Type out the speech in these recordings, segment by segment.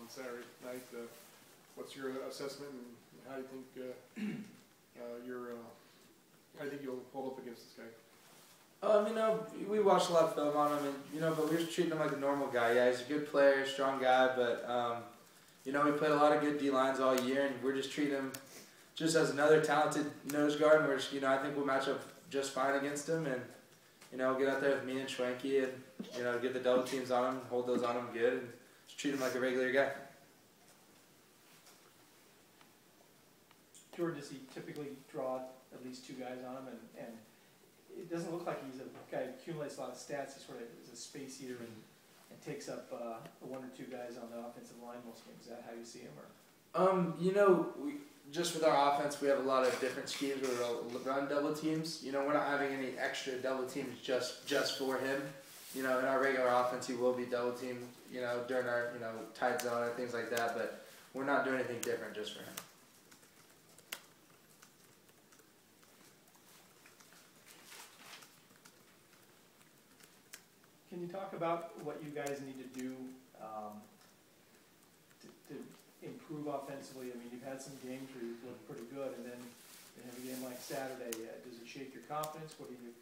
Saturday night. What's your assessment, and how do you think how do you think you'll hold up against this guy? We watched a lot of film on him, and but we're just treating him like a normal guy. Yeah, he's a good player, strong guy, but we played a lot of good D lines all year, and we're just treating him just as another talented nose guard. And we're just, I think we'll match up just fine against him, and we'll get out there with me and Schwenke, and get the double teams on him, hold those on him good, and just treat him like a regular guy. Jordan, does he typically draw at least two guys on him, and it doesn't look like he's a guy who accumulates a lot of stats. He sort of is a space eater and takes up one or two guys on the offensive line most games. Is that how you see him? Or Just with our offense, we have a lot of different schemes where we'll run double teams. We're not having any extra double teams just for him. In our regular offense, he will be double teamed, during our, tight zone and things like that, but we're not doing anything different just for him. Can you talk about what you guys need to do to improve offensively? You've had some games where you've looked pretty good, and then you have a game like Saturday. Does it shake your confidence? What do you?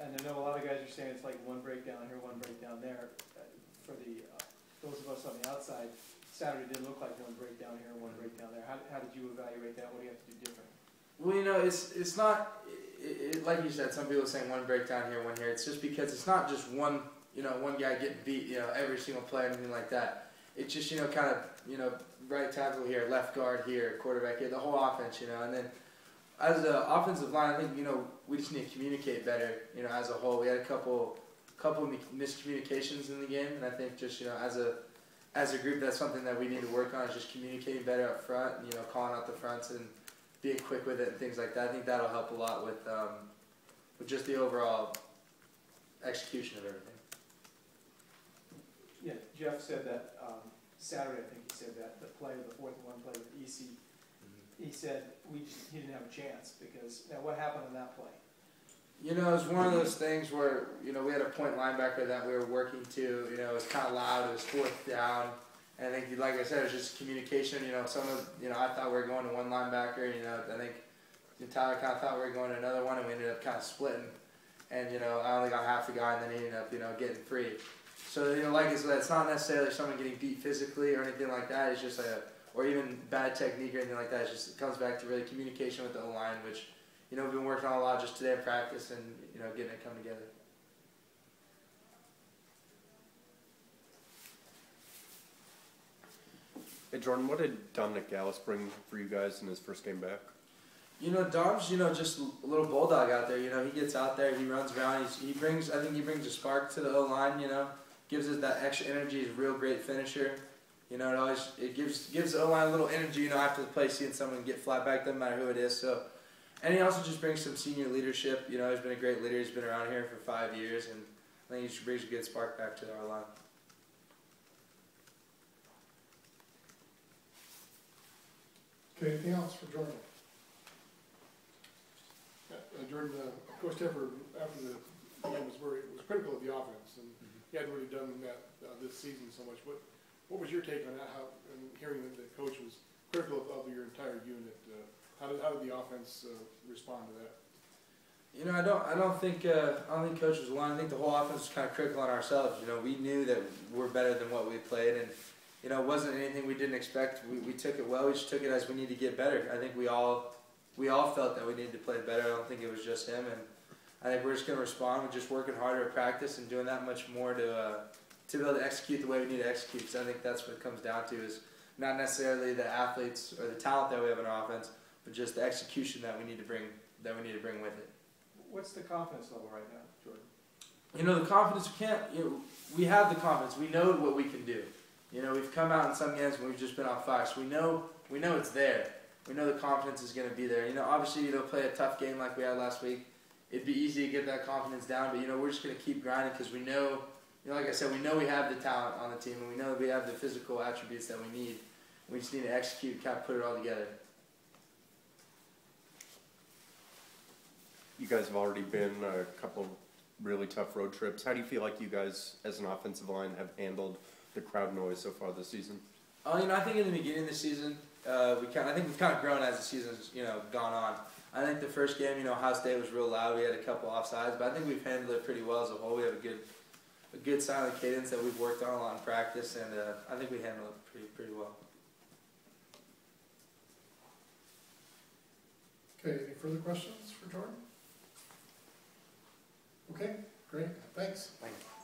And I know a lot of guys are saying it's like one breakdown here, one breakdown there. For those of us on the outside, Saturday didn't look like one breakdown here, one breakdown there. How did you evaluate that? What do you have to do different? Well, it's not like you said. Some people are saying one breakdown here, one here. It's just because it's not just one. One guy getting beat, every single play, anything like that. It's just, kind of, right tackle here, left guard here, quarterback here, the whole offense, and then as an offensive line, I think, we just need to communicate better, as a whole. We had a couple miscommunications in the game, and I think just, as a group, that's something that we need to work on, is just communicating better up front, and, calling out the fronts and being quick with it and things like that. I think that'll help a lot with just the overall execution of everything. Yeah, Jeff said that Saturday. I think he said that the play, the 4th and 1 play with EC. He said he didn't have a chance because now what happened on that play? It was one of those things where we had a point linebacker that we were working to. It was kind of loud. It was 4th down, and I think, like I said, it was just communication. Some of I thought we were going to one linebacker. I think Tyler kind of thought we were going to another one, and we ended up kind of splitting. And I only got half the guy, and then he ended up getting free. So, like I said, it's not necessarily someone getting beat physically or anything like that. It's just or even bad technique or anything like that. It comes back to really communication with the O-line, which, we've been working on a lot just today in practice and, getting it come together. Hey, Jordan, what did Dominic Gallus bring for you guys in his first game back? Dom's, just a little bulldog out there. He gets out there, he runs around. I think he brings a spark to the O-line, gives us that extra energy. He's a real great finisher. It gives the O-line a little energy, after the play, seeing someone get flat back, doesn't matter who it is. So, and he also just brings some senior leadership. He's been a great leader. He's been around here for 5 years, and I think he just brings a good spark back to our line. Okay, anything else for Jordan? Jordan, Coach Tepper, after the game, was critical of the offense, and he hadn't really done that this season so much. What was your take on that? And hearing that the coach was critical of your entire unit, how did the offense respond to that? I don't think Coach was alone. I think the whole offense was kind of critical on ourselves. We knew that we're better than what we played, and it wasn't anything we didn't expect. We took it well. We just took it as we need to get better. I think we all felt that we needed to play better. I don't think it was just him, and I think we're just going to respond with just working harder at practice and doing that much more to be able to execute the way we need to execute. Because I think that's what it comes down to, is not necessarily the athletes or the talent that we have in our offense, but just the execution that we need to bring with it. What's the confidence level right now, Jordan? The confidence we have the confidence. We know what we can do. We've come out in some games and we've just been on fire, so we know it's there. We know the confidence is going to be there. Obviously, play a tough game like we had last week. It'd be easy to get that confidence down, but, we're just going to keep grinding because we know, like I said, we know we have the talent on the team, and we know that we have the physical attributes that we need. We just need to execute, kind of put it all together. You guys have already been a couple of really tough road trips. How do you feel like you guys, as an offensive line, have handled the crowd noise so far this season? I think in the beginning of the season, I think we've kind of grown as the season's gone on. I think the first game, Ohio State was real loud. We had a couple offsides, but I think we've handled it pretty well as a whole. We have a good silent cadence that we've worked on a lot in practice, and I think we handled it pretty well. Okay, any further questions for Jordan? Okay, great, thanks. Thank you.